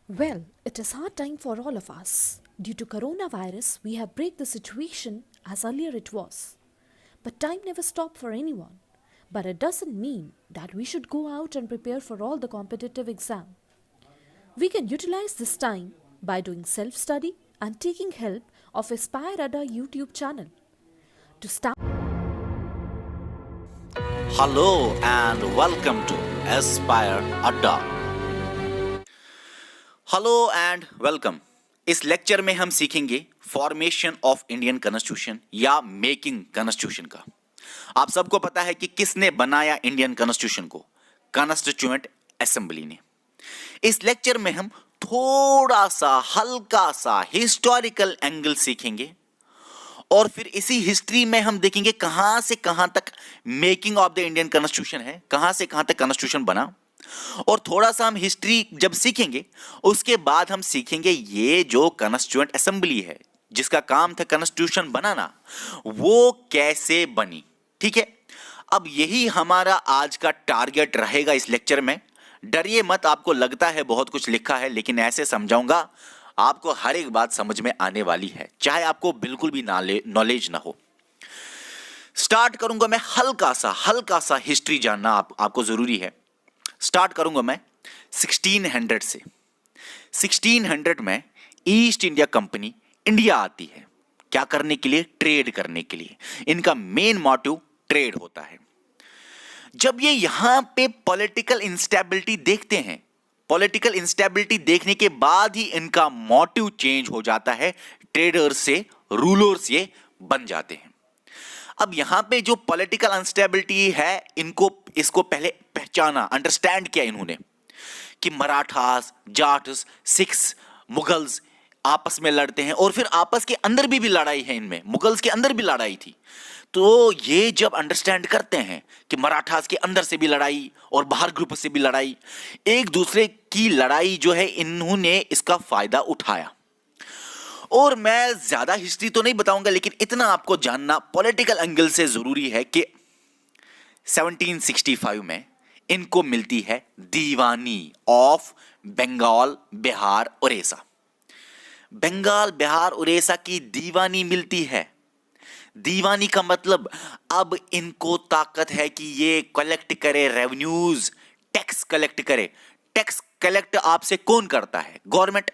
Well, it is hard time for all of us. Due to coronavirus, we have break the situation as earlier it was. But time never stopped for anyone. But it doesn't mean that we should go out and prepare for all the competitive exam. We can utilize this time by doing self-study and taking help of Aspire Ada YouTube channel. To start Hello and welcome to Aspire Adda. Hello and welcome. इस lecture में हम सीखेंगे formation of Indian constitution या making constitution का। आप सबको पता है कि किसने बनाया इंडियन कॉन्स्टिट्यूशन को? कॉन्स्टिट्यूएंट असेंबली ने। इस लेक्चर में हम थोड़ा सा हल्का सा हिस्टोरिकल एंगल सीखेंगे और फिर इसी हिस्ट्री में हम देखेंगे कहां से कहां तक making of the Indian constitution है, कहां से कहां तक कॉन्स्टिट्यूशन बना। और थोड़ा सा हम हिस्ट्री जब सीखेंगे उसके बाद हम सीखेंगे ये जो कॉन्स्टिट्यूएंट असेंबली है जिसका काम था कॉन्स्टिट्यूशन बनाना, वो कैसे बनी। ठीक है, अब यही हमारा आज का टारगेट रहेगा इस लेक्चर में। डरिए मत, आपको लगता है बहुत कुछ लिखा है, लेकिन ऐसे समझाऊंगा आपको हर एक बात समझ में आने वाली है, चाहे आपको बिल्कुल भी नॉलेज ना हो। स्टार्ट करूंगा मैं हल्का सा हिस्ट्री जानना आपको जरूरी है। स्टार्ट करूंगा मैं 1600 से। 1600 में ईस्ट इंडिया कंपनी इंडिया आती है। क्या करने के लिए? ट्रेड करने के लिए। इनका मेन मोटिव ट्रेड होता है। जब ये यहां पे पॉलिटिकल इंस्टेबिलिटी देखते हैं, पॉलिटिकल इंस्टेबिलिटी देखने के बाद ही इनका मोटिव चेंज हो जाता है। ट्रेडर्स से रूलर्स ये बन जाते हैं। अब यहां पे जो पॉलिटिकल अनस्टेबिलिटी है, इसको पहले पहचाना, अंडरस्टैंड किया इन्होंने कि मराठास, जाट्स, सिख्स, मुगल्स आपस में लड़ते हैं और फिर आपस के अंदर भी लड़ाई है। इनमें मुगल्स के अंदर भी लड़ाई थी। तो ये जब अंडरस्टैंड करते हैं कि मराठास के अंदर से भी लड़ाई और बाहर ग्रुप से भी लड़ाई, एक दूसरे की लड़ाई जो है, इन्होंने इसका फायदा उठाया। और मैं ज्यादा हिस्ट्री तो नहीं बताऊंगा, लेकिन इतना आपको जानना पॉलिटिकल एंगल से जरूरी है कि 1765 में इनको मिलती है दीवानी ऑफ बंगाल, बिहार, उड़ीसा। बंगाल, बिहार, उड़ीसा की दीवानी मिलती है। दीवानी का मतलब अब इनको ताकत है कि ये कलेक्ट करे रेवेन्यूज, टैक्स कलेक्ट करे। टैक्स कलेक्ट आपसे कौन करता है? गवर्नमेंट।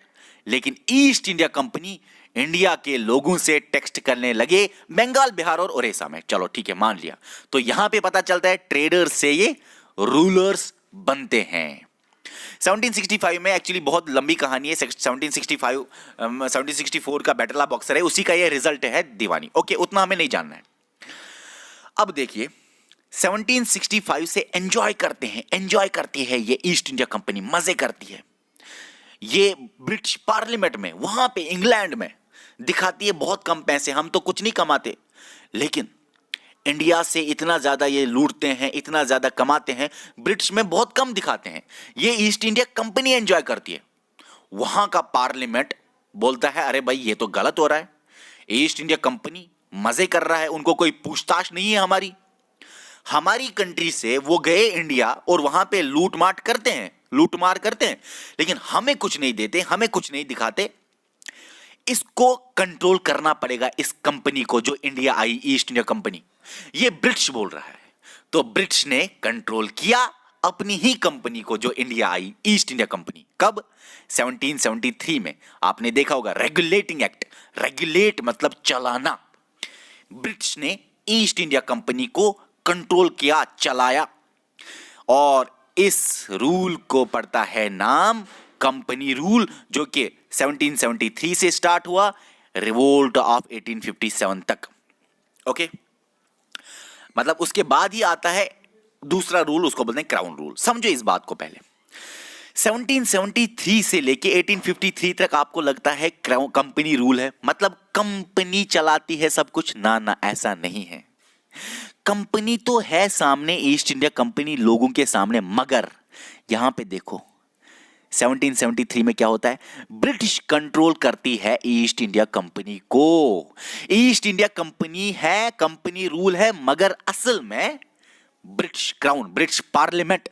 लेकिन ईस्ट इंडिया कंपनी इंडिया के लोगों से टैक्स करने लगे बंगाल, बिहार और उड़ीसा में। चलो ठीक है, मान लिया। तो यहां पे पता चलता है ट्रेडर्स से ये रूलर्स बनते हैं। 1765 में एक्चुअली बहुत लंबी कहानी है। 1764 का बैटल ऑफ बक्सर है, उसी का ये रिजल्ट है दीवानी। ओके, उतना हमें नहीं जानना है। अब देखिए 1765 से एंजॉय करती है ये ईस्ट इंडिया कंपनी, मजे करती है। ये ब्रिटिश पार्लियामेंट में, वहां पे इंग्लैंड में दिखाती है बहुत कम पैसे, हम तो कुछ नहीं कमाते, लेकिन इंडिया से इतना ज्यादा ये लूटते हैं, इतना ज्यादा कमाते हैं, ब्रिटिश में बहुत कम दिखाते हैं। ये ईस्ट इंडिया कंपनी एंजॉय करती है। वहां का पार्लियामेंट बोलता है अरे भाई ये तो गलत हो रहा है, ईस्ट इंडिया कंपनी मजे कर रहा है, उनको कोई पूछताछ नहीं है। हमारी कंट्री से वो गए इंडिया और वहां पे लूटमार करते हैं, लेकिन हमें कुछ नहीं देते, हमें कुछ नहीं दिखाते। इसको कंट्रोल करना पड़ेगा, इस कंपनी को जो India I, east India company. ये ब्रिटिश बोल रहा है, तो ब्रिटिश ने कंट्रोल किया अपनी ही कंपनी को जो India I, east India company. कब? 1773 में। आपने देखा होगा रेगुलेटिंग एक्ट। रेगुलेट मतलब चलाना। ब्रिटिश ने ईस्ट इंडिया कंपनी को कंट्रोल किया, चलाया, और इस रूल को पड़ता है नाम कंपनी रूल, जो कि 1773 से स्टार्ट हुआ, रिवोल्ट ऑफ 1857 तक। ओके, मतलब उसके बाद ही आता है दूसरा रूल, उसको बोलते हैं क्राउन रूल। समझो इस बात को पहले। 1773 से लेके 1853 तक आपको लगता है कंपनी रूल है, मतलब कंपनी चलाती है सब कुछ। ना, ऐसा नहीं है। कंपनी तो है सामने, ईस्ट इंडिया कंपनी लोगों के सामने, मगर यहां पे देखो 1773 में क्या होता है? ब्रिटिश कंट्रोल करती है ईस्ट इंडिया कंपनी को। ईस्ट इंडिया कंपनी है, कंपनी रूल है, मगर असल में ब्रिटिश क्राउन, ब्रिटिश पार्लियामेंट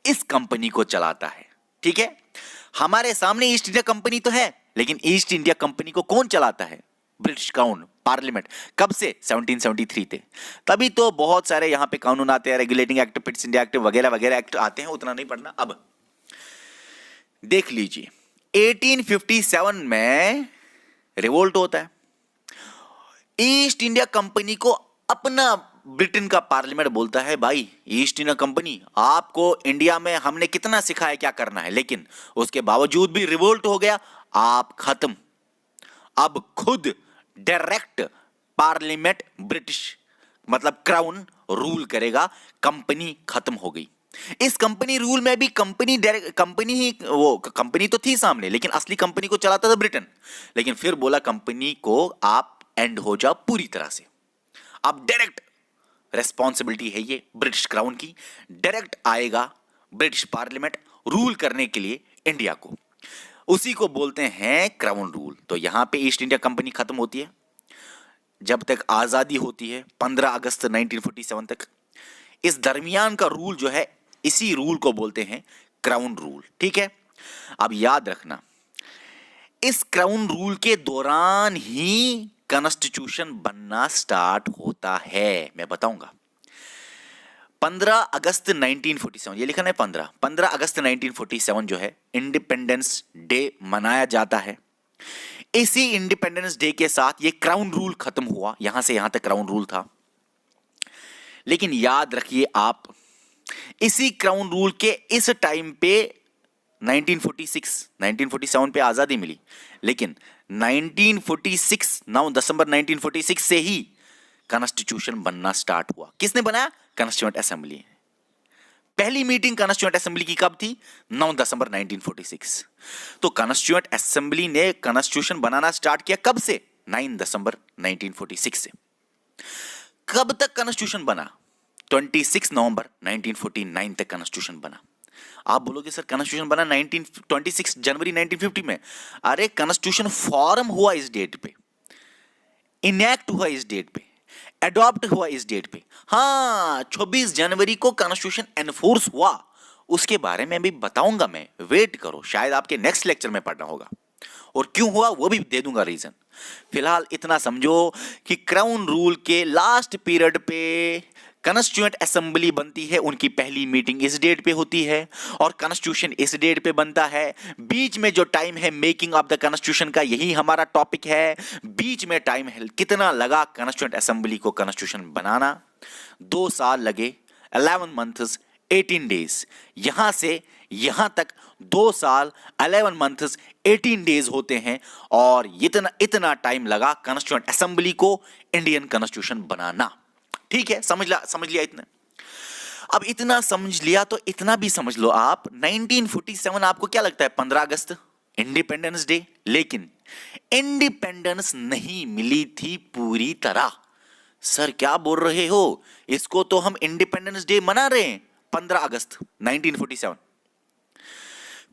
इस कंपनी को चलाता है। ठीक है, हमारे सामने ईस्ट इंडिया कंपनी तो है, लेकिन ईस्ट इंडिया कंपनी को कौन चलाता है? British crown, parliament. कब से? 1773 थे। तभी तो बहुत सारे यहां पे कानून आते हैं, regulating act, Pitt's India act वगैरह वगैरह एक्ट आते हैं, उतना नहीं पढ़ना। अब देख लीजिए 1857 में रिवोल्ट होता है। ईस्ट इंडिया कंपनी को अपना ब्रिटेन का पार्लियामेंट बोलता है, भाई ईस्ट इंडिया कंपनी, आपको इंडिया में हमने कितना सिखाया क्या करना है, लेकिन उसके बावजूद भी रिवोल्ट हो गया, आप खत्म। अब खुद डायरेक्ट पार्लियामेंट ब्रिटिश मतलब क्राउन रूल करेगा, कंपनी खत्म हो गई। इस कंपनी रूल में भी कंपनी तो थी सामने, लेकिन असली कंपनी को चलाता था ब्रिटेन। लेकिन फिर बोला कंपनी को आप एंड हो जाओ पूरी तरह से। अब डायरेक्ट रेस्पॉन्सिबिलिटी है ये ब्रिटिश क्राउन की, डायरेक्ट आएगा ब्रिटिश पार्लियामेंट रूल करने के लिए इंडिया को। उसी को बोलते हैं क्राउन रूल। तो यहां पे ईस्ट इंडिया कंपनी खत्म होती है जब तक आजादी होती है 15 अगस्त 1947 तक। इस दरमियान का रूल जो है, इसी रूल को बोलते हैं क्राउन रूल। ठीक है, अब याद रखना इस क्राउन रूल के दौरान ही कॉन्स्टिट्यूशन बनना स्टार्ट होता है। मैं बताऊंगा 15 अगस्त 1947, ये लिखा है 15 अगस्त 1947 जो है इंडिपेंडेंस डे मनाया जाता है। इसी इंडिपेंडेंस डे के साथ ये क्राउन रूल खत्म हुआ, यहां से यहां तक क्राउन रूल था। लेकिन याद रखिए आप, इसी क्राउन रूल के इस टाइम पे 1947 पे आजादी मिली, लेकिन 1946 9 दिसंबर 1946 से ही कॉन्स्टिट्यूशन बनना स्टार्ट हुआ। किसने बनाया? Constituent assembly. पहली मीटिंग कॉन्स्टिट्यूएंट असेंबली की कब थी? 9 दिसंबर 1946। तो कॉन्स्टिट्यूएंट असेंबली ने कॉन्स्टिट्यूशन बनाना स्टार्ट किया कब से? 9 दिसंबर 1946 से। कब तक कॉन्स्टिट्यूशन बना? 26 नवंबर 1949 तक कॉन्स्टिट्यूशन बना। आप बोलोगे सर कॉन्स्टिट्यूशन बना 26 जनवरी 1950 में। अरे कॉन्स्टिट्यूशन फॉर्म हुआ इस डेट पे, इनैक्ट हुआ इस डेट पे, अडॉप्ट हुआ इस डेट पे। हाँ, 26 जनवरी को कॉन्स्टिट्यूशन एनफोर्स हुआ, उसके बारे में भी बताऊंगा मैं, वेट करो, शायद आपके नेक्स्ट लेक्चर में पढ़ना होगा, और क्यों हुआ वो भी दे दूंगा रीजन। फिलहाल इतना समझो कि क्राउन रूल के लास्ट पीरियड पे कॉन्स्टिट्यूएंट असेंबली बनती है, उनकी पहली मीटिंग इस डेट पे होती है और कॉन्स्टिट्यूशन इस डेट पे बनता है। बीच में जो टाइम है मेकिंग ऑफ द कॉन्स्टिट्यूशन का, यही हमारा टॉपिक है। बीच में टाइम है, कितना लगा कॉन्स्टिट्यूएंट असेंबली को कॉन्स्टिट्यूशन बनाना? 2 साल लगे, 11 मंथ्स 18 डेज। यहां से यहां तक 2 साल 11 मंथ्स 18 डेज होते हैं, और इतना टाइम लगा कॉन्स्टिट्यूएंट असेंबली को इंडियन कॉन्स्टिट्यूशन बनाना। ठीक है, समझ लिया इतना। अब इतना समझ लिया तो इतना भी समझ लो आप, 1947 आपको क्या लगता है? 15 अगस्त इंडिपेंडेंस डे। लेकिन इंडिपेंडेंस नहीं मिली थी पूरी तरह। सर क्या बोल रहे हो, इसको तो हम इंडिपेंडेंस डे मना रहे हैं 15 अगस्त 1947।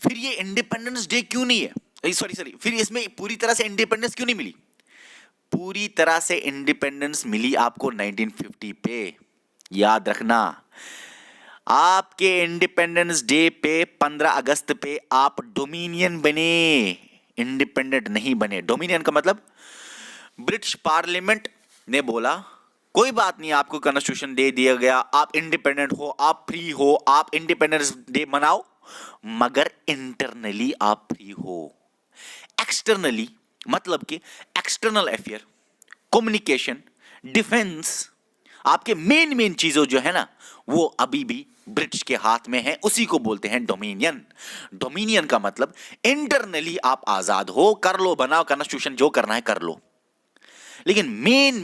फिर ये इंडिपेंडेंस डे क्यों नहीं है? सॉरी, फिर इसमें पूरी तरह से इंडिपेंडेंस क्यों नहीं मिली? पूरी तरह से इंडिपेंडेंस मिली आपको 1950 पे। याद रखना, आपके इंडिपेंडेंस डे पे 15 अगस्त पे आप डोमिनियन बने, इंडिपेंडेंट नहीं बने। डोमिनियन का मतलब ब्रिटिश पार्लियामेंट ने बोला कोई बात नहीं, आपको कॉन्स्टिट्यूशन दे दिया गया, आप इंडिपेंडेंट हो, आप फ्री हो, आप इंडिपेंडेंस डे मनाओ, मगर इंटरनली आप फ्री हो। एक्सटर्नली मतलब कि एक्सटर्नल अफेयर, कम्युनिकेशन, डिफेंस, आपके मेन चीजों जो है ना, वो अभी भी ब्रिटिश के हाथ में है। उसी को बोलते हैं डोमिनियन। डोमिनियन का मतलब इंटरनली आप आजाद हो, कर लो, बनाओ कॉन्स्टिट्यूशन, जो करना है कर लो, लेकिन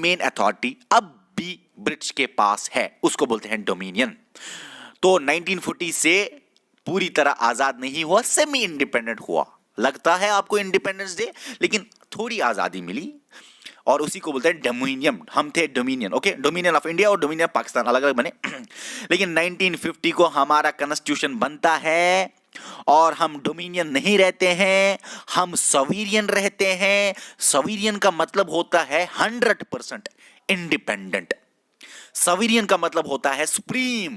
मेन अथॉरिटी अब भी ब्रिटिश के पास है, उसको बोलते हैं डोमिनियन। तो 1940 से पूरी तरह आजाद नहीं हुआ, सेमी इंडिपेंडेंट हुआ। लगता है आपको इंडिपेंडेंस डे, लेकिन थोड़ी आजादी मिली, और उसी को बोलते हैं डोमिनियन। हम थे dominion, okay, dominion of India और डोमिनियन ऑफ पाकिस्तान अलग अलग बने। लेकिन 1950 को हमारा कॉन्स्टिट्यूशन बनता है और हम डोमिनियन नहीं रहते हैं, हम सॉवरेन रहते हैं। सॉवरेन का मतलब होता है 100% इंडिपेंडेंट। सॉवरेन का मतलब होता है सुप्रीम,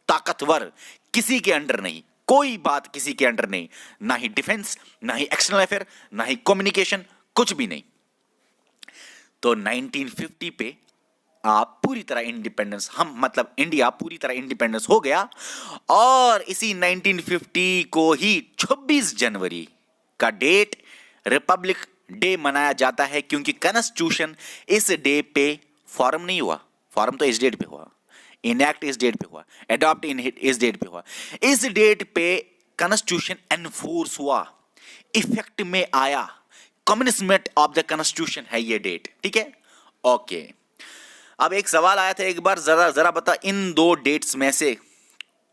ताकतवर, किसी के अंडर नहीं, कोई बात किसी के अंडर नहीं, ना ही डिफेंस, ना ही एक्सटर्नल अफेयर, ना ही कम्युनिकेशन, कुछ भी नहीं। तो 1950 पे आप पूरी तरह इंडिपेंडेंस, हम मतलब इंडिया पूरी तरह इंडिपेंडेंस हो गया। और इसी 1950 को ही 26 जनवरी का डेट रिपब्लिक डे मनाया जाता है, क्योंकि कॉन्स्टिट्यूशन इस डे पे फॉर्म नहीं हुआ, फॉर्म तो इस डेट पे हुआ, इनैक्ट इस डेट पे हुआ, अडॉप्ट इन इस डेट पे हुआ। इस डेट पे कॉन्स्टिट्यूशन एनफोर्स हुआ, इफेक्ट में आया, कम्युनिस्मेंट ऑफ द कॉन्स्टिट्यूशन है ये डेट, ठीक है। ओके, अब एक सवाल आया था एक बार, जरा जरा बता इन दो डेट्स में से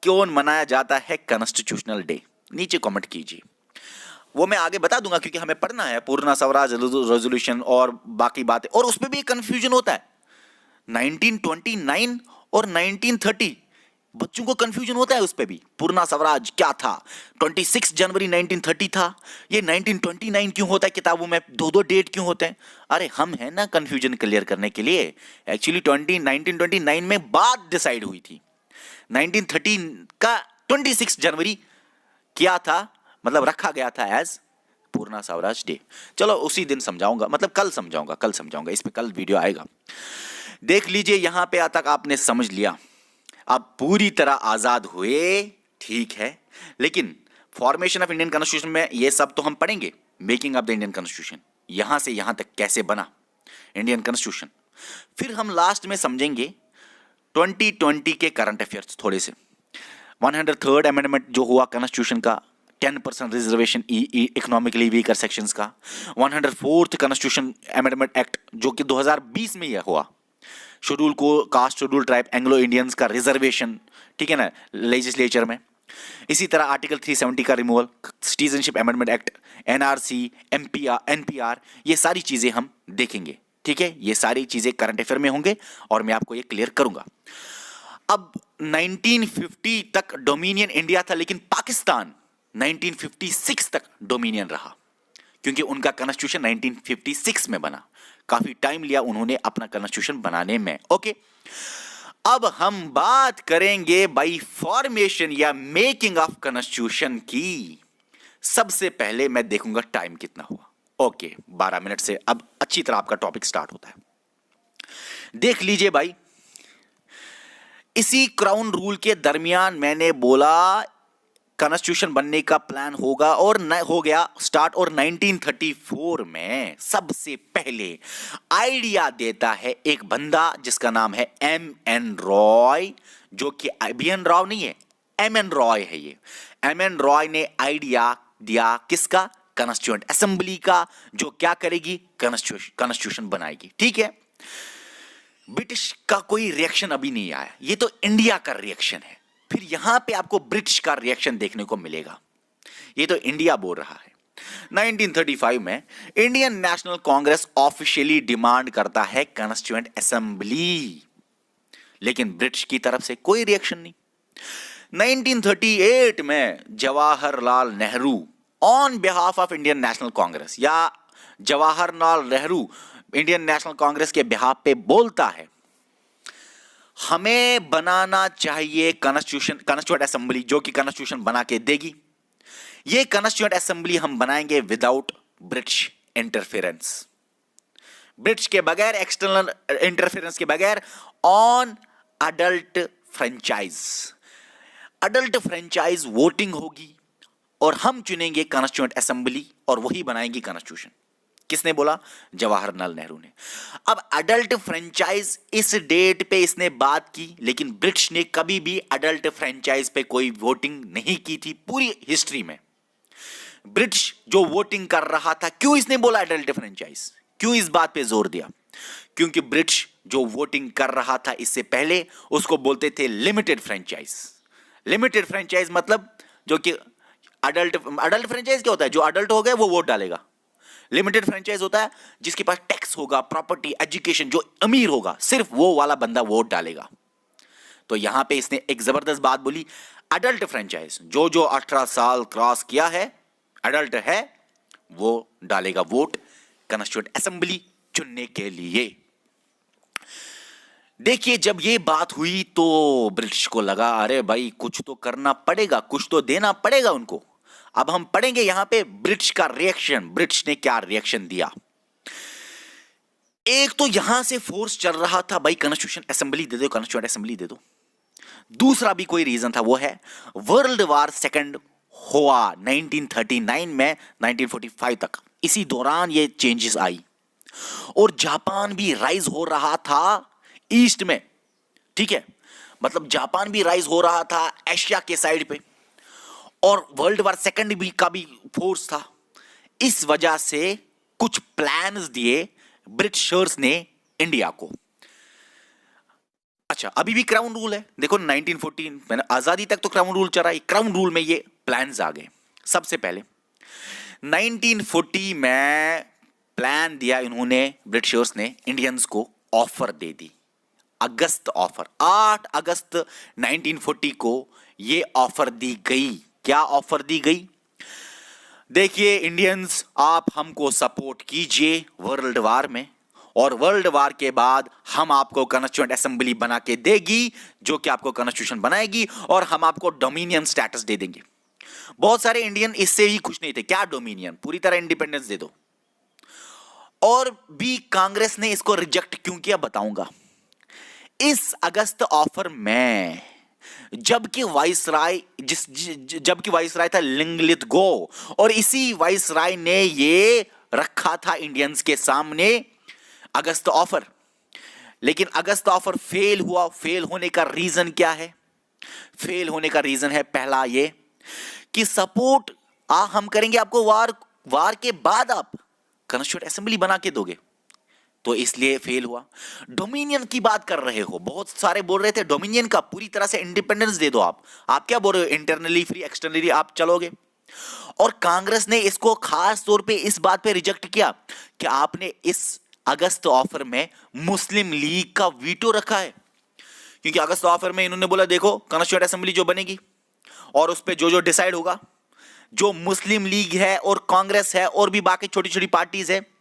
क्यों मनाया जाता है कॉन्स्टिट्यूशनल डे, नीचे कमेंट कीजिए। वो मैं आगे बता दूंगा, क्योंकि हमें पढ़ना है पूर्ण स्वराज रेजोल्यूशन और बाकी बातें, और उसमें भी कंफ्यूजन होता है। 1929 और 1930 बच्चों को कंफ्यूजन होता है, उस पे भी पूर्ण स्वराज क्या था, 26 जनवरी 1930 था, ये 1929 क्यों होता है, किताबों में दो दो डेट क्यों होते हैं। अरे हम है ना कंफ्यूजन क्लियर करने के लिए। एक्चुअली 1929 में बात डिसाइड हुई थी, 1930 का 26 जनवरी क्या था, मतलब रखा गया था एज पूर्ण स्वराज डे। चलो उसी दिन समझाऊंगा, मतलब कल समझाऊंगा, इस पे कल वीडियो आएगा। देख लीजिए यहां पे तक आपने समझ लिया, अब पूरी तरह आजाद हुए, ठीक है। लेकिन फॉर्मेशन ऑफ इंडियन कॉन्स्टिट्यूशन में ये सब तो हम पढ़ेंगे, making of the Indian constitution, यहां से यहां तक कैसे बना इंडियन कॉन्स्टिट्यूशन। फिर हम लास्ट में समझेंगे 2020 के करंट अफेयर्स थोड़े से, 103rd अमेंडमेंट जो हुआ कॉन्स्टिट्यूशन का, 10% रिजर्वेशन इकोनॉमिकली वीकर सेक्शंस का, 104th कॉन्स्टिट्यूशन अमेंडमेंट एक्ट जो कि 2020 में यह हुआ, शेड्यूल को caste, schedule tribe, Anglo Indians का रिजर्वेशन, ठीक है ना, लेजिस्लेचर में। इसी तरह आर्टिकल 370 का removal, citizenship amendment act, NRC, NPR, ये सारी चीजें हम देखेंगे, ठीक है। ये सारी चीजें करंट अफेयर में होंगे और मैं आपको ये क्लियर करूंगा। अब 1950 तक डोमिनियन इंडिया था, लेकिन पाकिस्तान 1956 तक डोमिनियन रहा, क्योंकि उनका कॉन्स्टिट्यूशन 1956 में बना, काफी टाइम लिया उन्होंने अपना कॉन्स्टिट्यूशन बनाने में। ओके, अब हम बात करेंगे बाई फॉर्मेशन या मेकिंग ऑफ कॉन्स्टिट्यूशन की। सबसे पहले मैं देखूंगा टाइम कितना हुआ। ओके, 12 मिनट से अब अच्छी तरह आपका टॉपिक स्टार्ट होता है। देख लीजिए भाई, इसी क्राउन रूल के दरमियान मैंने बोला कॉन्स्टिट्यूशन बनने का प्लान होगा, और हो गया स्टार्ट। और 1934 में सबसे पहले आइडिया देता है एक बंदा जिसका नाम है M.N. रॉय, जो कि B.N. राव नहीं है, M.N. रॉय है ये। M.N. रॉय ने आइडिया दिया किसका, कॉन्स्टिट्यूएंट असेंबली का, जो क्या करेगी, कॉन्स्टिट्यूशन बनाएगी, ठीक है। ब्रिटिश का कोई रिएक्शन अभी नहीं आया, ये तो इंडिया का रिएक्शन है। फिर यहां पे आपको ब्रिटिश का रिएक्शन देखने को मिलेगा, ये तो इंडिया बोल रहा है। 1935 में Indian national Congress officially demand करता है कॉन्स्टिट्यूएंट असेंबली, लेकिन ब्रिटिश की तरफ से कोई रिएक्शन नहीं। 1938 में Jawaharlal Nehru on behalf of Indian national Congress, या जवाहरलाल नेहरू इंडियन नेशनल कांग्रेस के बिहाफ पे बोलता है, हमें बनाना चाहिए कॉन्स्टिट्यूएंट असेंबली, जो कि कॉन्स्टिट्यूशन बना के देगी। ये कॉन्स्टिट्यूएंट असेंबली हम बनाएंगे विदाउट ब्रिटिश इंटरफेरेंस, ब्रिटिश के बगैर, एक्सटर्नल इंटरफेरेंस के बगैर, on adult franchise. Adult franchise voting होगी और हम चुनेंगे कॉन्स्टिट्यूएंट असेंबली और वही बनाएंगी कॉन्स्टिट्यूशन। किसने बोला, जवाहरलाल नेहरू ने। अब अडल्ट फ्रेंचाइज इस डेट पे इसने बात की, लेकिन ब्रिटिश ने कभी भी अडल्ट फ्रेंचाइज पे कोई वोटिंग नहीं की थी पूरी हिस्ट्री में। ब्रिटिश जो वोटिंग कर रहा था, क्यों इसने बोला अडल्ट फ्रेंचाइज, क्यों इस बात पे जोर दिया, क्योंकि ब्रिटिश जो वोटिंग कर रहा था इससे पहले उसको बोलते थे लिमिटेड फ्रेंचाइज। लिमिटेड फ्रेंचाइज मतलब जो कि अडल्ट फ्रेंचाइज क्या होता है, जो अडल्ट हो गए वो वोट डालेगा। लिमिटेड फ्रेंचाइज होता है जिसके पास टैक्स होगा, प्रॉपर्टी, एजुकेशन, जो अमीर होगा सिर्फ वो वाला बंदा वोट डालेगा। तो यहां पे इसने एक जबरदस्त बात बोली, अडल्ट फ्रेंचाइज, जो 18 साल क्रॉस किया है, अडल्ट है, वो डालेगा वोट कॉन्स्टिट्यूएंट असेंबली चुनने के लिए। देखिए, जब ये बात हुई तो ब्रिटिश को लगा अरे भाई कुछ तो करना पड़ेगा, कुछ तो देना पड़ेगा उनको। अब हम पढ़ेंगे यहां पे ब्रिटिश का रिएक्शन, ब्रिटिश ने क्या रिएक्शन दिया। एक तो यहां से फोर्स चल रहा था भाई कॉन्स्टिट्यूशन असेंबली दे दो, कॉन्स्टिट्यूशन असेंबली दे दो। दूसरा भी कोई रीजन था, वो है वर्ल्ड वार सेकंड हुआ 1939 में 1945 तक, इसी दौरान ये चेंजेस आई और जापान भी राइज हो रहा था ईस्ट में, ठीक है, मतलब जापान भी राइज हो रहा था एशिया के साइड पे, और वर्ल्ड वार सेकंड भी का भी फोर्स था। इस वजह से कुछ प्लान्स दिए ब्रिटिशर्स ने इंडिया को। अच्छा, अभी भी क्राउन रूल है, देखो 1914 मैंने आजादी तक तो क्राउन रूल चला, क्राउन रूल में ये प्लान्स आ गए। सबसे पहले 1940 में प्लान दिया इन्होंने, ब्रिटिशर्स ने इंडियंस को ऑफर दे दी, अगस्त ऑफर, 8 अगस्त 1940 को ये ऑफर दी गई। क्या ऑफर दी गई? देखिए इंडियंस, आप हमको सपोर्ट कीजिए वर्ल्ड वार में, और वर्ल्ड वार के बाद हम आपको कॉन्स्टिट्यूएंट असेंबली बना के देगी, जो कि आपको कॉन्स्टिट्यूशन बनाएगी, और हम आपको डोमिनियन स्टेटस दे देंगे। बहुत सारे इंडियन इससे ही खुश नहीं थे, क्या डोमिनियन, पूरी तरह इंडिपेंडेंस दे दो। और भी कांग्रेस ने इसको रिजेक्ट क्यों किया बताऊंगा। इस अगस्त ऑफर में जबकि वाइसराय था लिंगलित गो, और इसी वाइसराय ने ये रखा था इंडियंस के सामने अगस्त ऑफर, लेकिन अगस्त ऑफर फेल हुआ। फेल होने का रीजन क्या है? फेल होने का रीजन है पहला ये कि सपोर्ट हम करेंगे आपको, वार के बाद आप कॉन्स्टिट्यूएंट असेंबली बना के दोगे, तो इसलिए फेल हुआ। डोमिनियन की बात कर रहे हो, बहुत सारे बोल रहे थे डोमिनियन का, पूरी तरह से इंडिपेंडेंस दे दो आप क्या बोल रहे हो, इंटरनली फ्री एक्सटर्नली आप चलोगे। और कांग्रेस ने इसको खास तौर पे इस बात पे रिजेक्ट किया कि आपने इस अगस्त ऑफर में मुस्लिम लीग का वीटो रखा है, क्योंकि अगस्त ऑफर में इन्होंने बोला देखो कॉन्स्टिट्यूएंट असेंबली जो बनेगी और उस पर जो डिसाइड होगा, जो मुस्लिम लीग है और कांग्रेस है और भी बाकी छोटी छोटी पार्टीज है,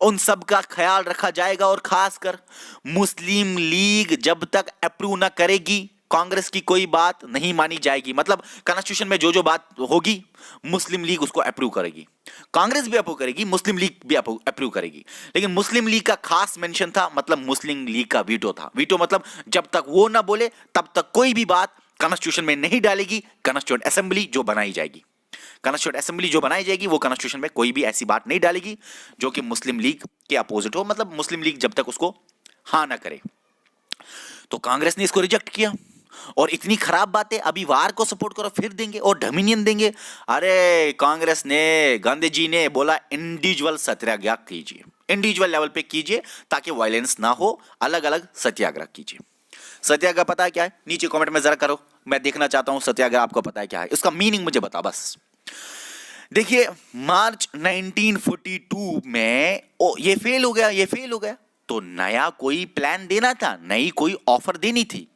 उन सब का ख्याल रखा जाएगा, और खासकर मुस्लिम लीग जब तक अप्रूव ना करेगी कांग्रेस की कोई बात नहीं मानी जाएगी। मतलब कॉन्स्टिट्यूशन में जो बात होगी मुस्लिम लीग उसको अप्रूव करेगी, कांग्रेस भी अप्रूव करेगी, मुस्लिम लीग भी अप्रूव करेगी। लेकिन मुस्लिम लीग का खास मेंशन था, मतलब मुस्लिम लीग का वीटो था। वीटो मतलब जब तक वो ना बोले तब तक कोई भी बात कॉन्स्टिट्यूशन में नहीं डालेगी कॉन्स्टिट्यूएंट असेंबली जो बनाई जाएगी। कॉन्स्टिट्यूएंट असेंबली जो बनाई जाएगी वो कॉन्स्टिट्यूशन में कोई भी ऐसी बात नहीं डालेगी जो कि मुस्लिम लीग के अपोजिट हो, मतलब मुस्लिम लीग जब तक उसको हाँ ना करे। तो कांग्रेस ने इसको रिजेक्ट किया, और इतनी खराब बातें, अभी वार को सपोर्ट करो फिर देंगे और डोमिनियन देंगे। अरे कांग्रेस ने, गांधी जी ने बोला इंडिविजुअल सत्याग्रह कीजिए, इंडिविजुअल लेवल पे कीजिए ताकि वायलेंस ना हो, अलग अलग सत्याग्रह कीजिए। सत्याग्रह पता है क्या है? नीचे कमेंट में जरा करो, मैं देखना चाहता हूं सत्याग्रह आपको पता है क्या है, इसका मीनिंग मुझे बता बस। देखिए मार्च 1942 में ये फेल हो गया, तो नया कोई प्लान देना था, नई कोई ऑफर देनी थी।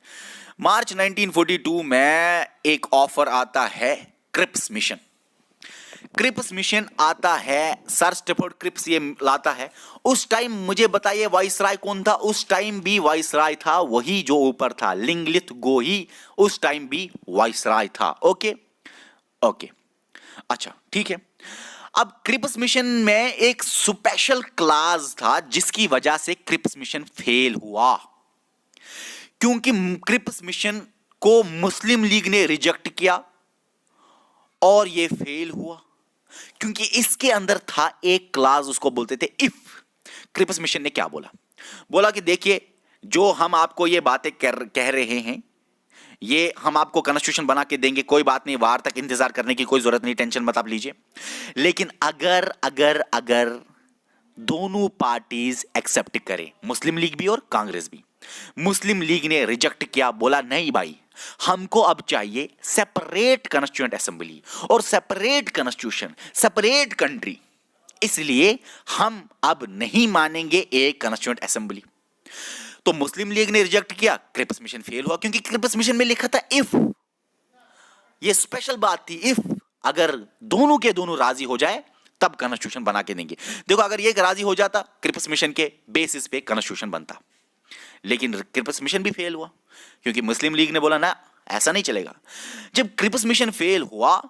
मार्च 1942 में एक ऑफर आता है क्रिप्स मिशन। क्रिप्स मिशन आता है, सर स्टैफोर्ड क्रिप्स ये लाता है। उस टाइम मुझे बताइए वाइसराय कौन था? उस टाइम भी वाइसराय था वही जो ऊपर था, लिंगलित गो ही उस टाइम भी वाइसराय था। ओके, अच्छा ठीक है। अब क्रिप्स मिशन में एक स्पेशल क्लास था जिसकी वजह से क्रिप्स मिशन फेल हुआ, क्योंकि क्रिप्स मिशन को मुस्लिम लीग ने रिजेक्ट किया और यह फेल हुआ, क्योंकि इसके अंदर था एक क्लास, उसको बोलते थे इफ। क्रिप्स मिशन ने क्या बोला कि देखिए जो हम आपको ये बातें कह रहे हैं, ये हम आपको कॉन्स्टिट्यूशन बना के देंगे, कोई बात नहीं, वार तक इंतजार करने की कोई जरूरत नहीं, टेंशन मत आप लीजिए। लेकिन अगर दोनों पार्टीज एक्सेप्ट करें, मुस्लिम लीग भी और कांग्रेस भी। मुस्लिम लीग ने रिजेक्ट किया, बोला नहीं भाई, हमको अब चाहिए सेपरेट कॉन्स्टिट्यूएंट असेंबली और सेपरेट कॉन्स्टिट्यूशन, सेपरेट कंट्री, इसलिए हम अब नहीं मानेंगे एक कॉन्स्टिट्यूएंट असेंबली। तो मुस्लिम लीग ने रिजेक्ट किया, क्रिप्स मिशन फेल हुआ, क्योंकि क्रिप्स मिशन में लिखा था इफ, ये स्पेशल बात थी, इफ अगर दोनों के दोनों राजी हो जाए तब कॉन्स्टिट्यूशन बना के देंगे। देखो अगर ये राजी हो जाता, क्रिप्स मिशन के बेसिस पे कॉन्स्टिट्यूशन बनता, लेकिन क्रिप्स मिशन भी फेल हुआ, क्योंकि मुस्लिम लीग ने बोला ना ऐसा नहीं चलेगा। जब क्रिप्स मिशन फेल हुआ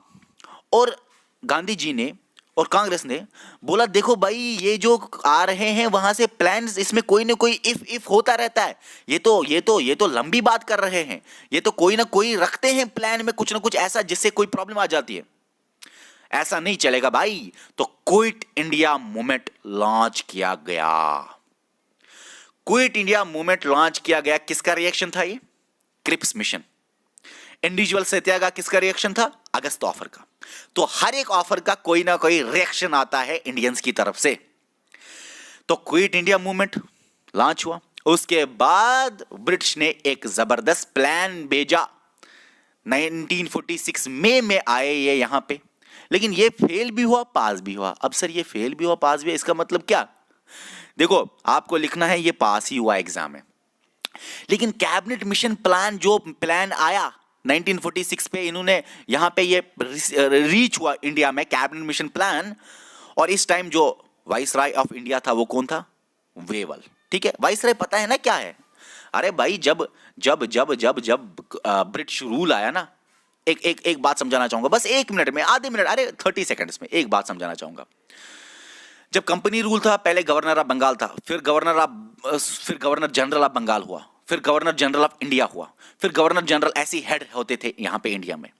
और गांधी जी ने और कांग्रेस ने बोला देखो भाई ये जो आ रहे हैं वहां से प्लान्स, इसमें कोई ना कोई इफ होता रहता है, ये तो लंबी बात कर रहे हैं, ये तो कोई ना कोई रखते हैं प्लान में कुछ ना कुछ ऐसा जिससे कोई प्रॉब्लम आ जाती है, ऐसा नहीं चलेगा भाई। तो क्विट इंडिया मूवमेंट लॉन्च किया गया। क्विट इंडिया मूवमेंट लॉन्च किया गया। किसका रिएक्शन था ये? Cripps mission. इंडिविजुअल सत्याग्रह किसका रिएक्शन था? अगस्त ऑफर का। तो हर एक ऑफर का कोई ना कोई रिएक्शन आता है इंडियंस की तरफ से। तो क्विट इंडिया मूवमेंट लॉन्च हुआ। उसके बाद ब्रिटिश ने एक जबरदस्त प्लान भेजा। 1946 मई में आए ये यहां पे, लेकिन ये फेल भी हुआ पास भी हुआ। अब सर ये फेल भी हुआ पास भी हुआ, इसका मतलब क्या? देखो आपको लिखना है ये पास ही हुआ एग्जाम में, लेकिन कैबिनेट मिशन प्लान जो प्लान आया 1946 पे, इन्होंने यहां पे ये रीच हुआ इंडिया में कैबिनेट मिशन प्लान। और इस टाइम जो वाइसराय ऑफ इंडिया था वो कौन था? वेवल। ठीक है, वाइसराय पता है ना क्या है? अरे भाई जब जब जब जब जब ब्रिटिश रूल आया ना, एक बात समझाना चाहूंगा बस 1 मिनट में, आधे मिनट, अरे 30 सेकंड्स में एक बात समझाना चाहूंगा। जब कंपनी रूल था पहले गवर्नर ऑफ बंगाल था, फिर गवर्नर जनरल ऑफ बंगाल हुआ, फिर गवर्नर जनरल ऑफ इंडिया हुआ, फिर गवर्नर जनरल, ऐसे हेड होते थे यहां पे इंडिया में।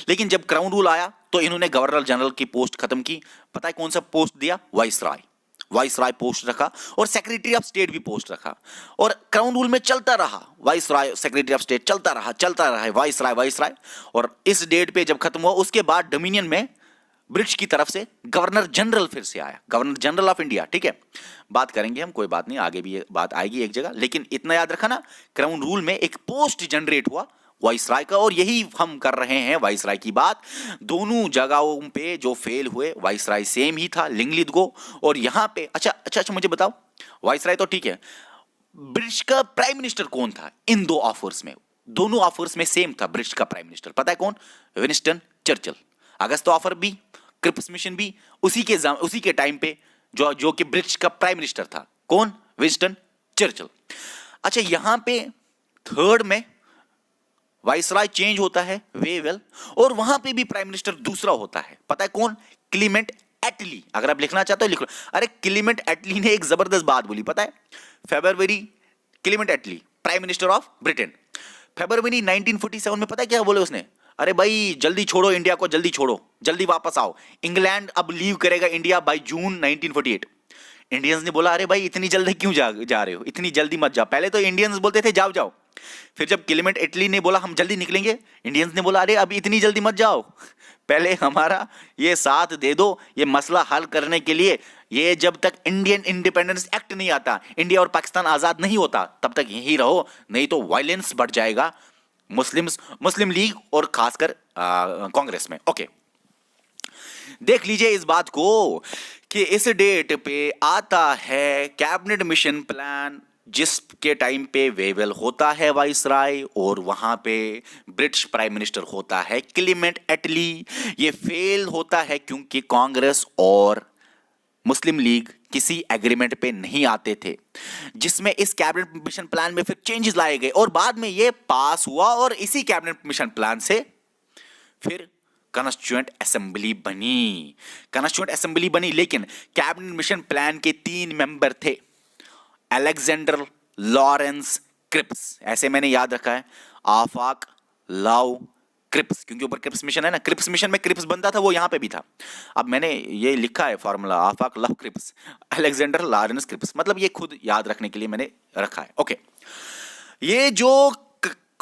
लेकिन जब क्राउन रूल आया तो इन्होंने गवर्नर जनरल की पोस्ट खत्म की। पता है कौन सा पोस्ट दिया? वाइसराय पोस्ट रखा, और सेक्रेटरी ऑफ स्टेट भी पोस्ट रखा। और क्राउन रूल में चलता रहा वाइसराय, सेक्रेटरी ऑफ स्टेट चलता रहा वाइसराय। और इस डेट पे जब खत्म हुआ उसके बाद डोमिनियन में ब्रिटिश की तरफ से गवर्नर जनरल फिर से आया, गवर्नर जनरल ऑफ इंडिया। ठीक है, बात करेंगे हम, कोई बात नहीं, आगे भी ये बात आएगी एक जगह, लेकिन इतना याद रखा ना, क्राउन रूल में एक पोस्ट जनरेट हुआ वाइसराय का, और यही हम कर रहे हैं वाइसराय की बात। दोनों जगहों पे जो फेल हुए वाइसराय सेम ही था, लिंगलिदगो। और यहां पे अच्छा मुझे बताओ, वाइसराय तो ठीक है, ब्रिटिश का प्राइम मिनिस्टर कौन था इन दो ऑफर्स में? दोनों ऑफर्स में सेम था ब्रिटिश का प्राइम मिनिस्टर, पता है कौन? Winston Churchill. अगस्त ऑफर भी, क्रिप्स मिशन भी उसी के टाइम पे जो कि ब्रिटिश का प्राइम मिनिस्टर था, कौन? Winston Churchill. अच्छा, यहां पे थर्ड में वाइसराय चेंज होता है वेवेल, और वहां पे भी प्राइम मिनिस्टर दूसरा होता है, पता है कौन? क्लीमेंट एटली। अगर आप लिखना चाहते हो लिख लो। अरे क्लीमेंट एटली ने एक जबरदस्त बात बोली, पता है? Clement Attlee prime minister of Britain, फरवरी 1947 में पता है क्या बोले उसने? अरे भाई जल्दी छोड़ो इंडिया को, जल्दी छोड़ो, जल्दी वापस आओ, इंग्लैंड अब लीव करेगा इंडिया बाय जून 1948। इंडियंस ने बोला अरे भाई इतनी जल्दी क्यों जा रहे हो, इतनी जल्दी मत जाओ। पहले तो इंडियंस बोलते थे जाओ जाओ, फिर जब क्लीमेंट एटली ने बोला हम जल्दी निकलेंगे, इंडियंस ने बोला अरे अभी इतनी जल्दी मत जाओ, पहले हमारा ये साथ दे दो, ये मसला हल करने के लिए। ये जब तक इंडियन इंडिपेंडेंस एक्ट नहीं आता, इंडिया और पाकिस्तान आजाद नहीं होता, तब तक यहीं रहो, नहीं तो वायलेंस बढ़ जाएगा मुस्लिम लीग और खासकर कांग्रेस में। ओके, देख लीजिए इस बात को कि इस डेट पे आता है कैबिनेट मिशन प्लान, जिसके टाइम पे वेवेल होता है वाइसराय, और वहां पे ब्रिटिश प्राइम मिनिस्टर होता है क्लीमेंट एटली। ये फेल होता है क्योंकि कांग्रेस और मुस्लिम लीग किसी एग्रीमेंट पे नहीं आते थे, जिसमें इस कैबिनेट मिशन प्लान में फिर चेंजेस लाए गए और बाद में ये पास हुआ, और इसी कैबिनेट मिशन प्लान से फिर कॉन्स्टिट्यूएंट असेंबली बनी। लेकिन कैबिनेट मिशन प्लान के 3 मेंबर थे, अलेक्जेंडर लॉरेंस क्रिप्स, ऐसे मैंने याद रखा है, आफाक लाउ क्रिप्स, क्योंकि ऊपर क्रिप्स मिशन है ना, क्रिप्स मिशन में क्रिप्स बनता था, वो यहां पे भी था। अब मैंने ये लिखा है फॉर्मूला, आफाक लाउ क्रिप्स, अलेक्जेंडर लॉरेंस क्रिप्स, मतलब ये खुद याद रखने के लिए मैंने रखा है। ओके, ये जो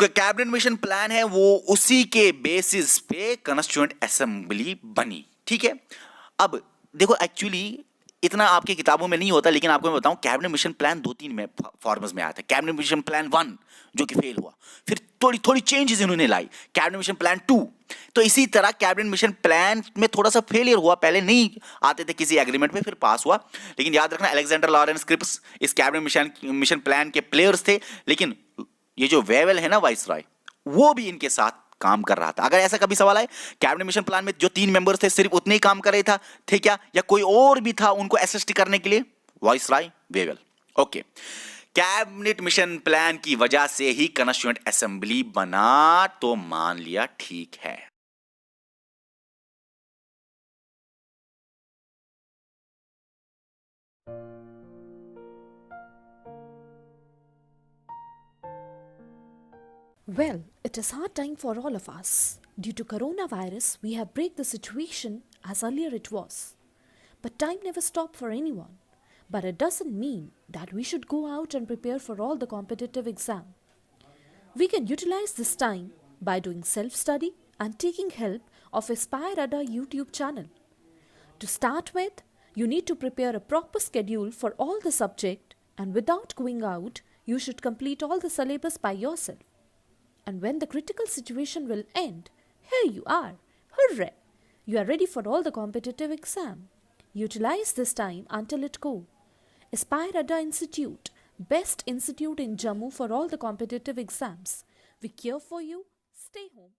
कैबिनेट मिशन प्लान है वो उसी के बेसिस पे कॉन्स्टिट्यूएंट असेंबली बनी। ठीक है, अब देखो एक्चुअली इतना आपकी किताबों में नहीं होता, लेकिन आपको मैं बताऊं कैबिनेट मिशन प्लान 2-3 में फॉर्म्स में आया था। कैबिनेट मिशन प्लान 1 जो कि फेल हुआ, फिर थोड़ी चेंजेस इन्होंने लाई, कैबिनेट मिशन प्लान 2। तो इसी तरह कैबिनेट मिशन प्लान में थोड़ा सा फेलियर हुआ, पहले नहीं आते थे किसी एग्रीमेंट में, फिर पास हुआ। लेकिन याद रखना अलेक्जेंडर लॉरेंस क्रिप्स इस कैबिनेट मिशन प्लान के प्लेयर्स थे, लेकिन ये जो वेवेल है ना वाइसराय, वो भी इनके साथ काम कर रहा था। अगर ऐसा कभी सवाल आए कैबिनेट मिशन प्लान में जो 3 मेंबर्स थे सिर्फ उतने ही काम कर रहे थे क्या, या कोई और भी था उनको असिस्ट करने के लिए? Viceroy, Wavell. Okay, cabinet mission plan की वजह से ही कॉन्स्टिट्यूएंट असेंबली बना, तो मान लिया ठीक है। Well, it is hard time for all of us. Due to coronavirus, we have break the situation as earlier it was. But time never stopped for anyone. But it doesn't mean that we should go out and prepare for all the competitive exam. We can utilize this time by doing self-study and taking help of Aspire Ada YouTube channel. To start with, you need to prepare a proper schedule for all the subject, and without going out, you should complete all the syllabus by yourself. And when the critical situation will end, here you are. Hooray! You are ready for all the competitive exam. Utilize this time until it go. Aspire Ada Institute, best institute in Jammu for all the competitive exams. We care for you. Stay home.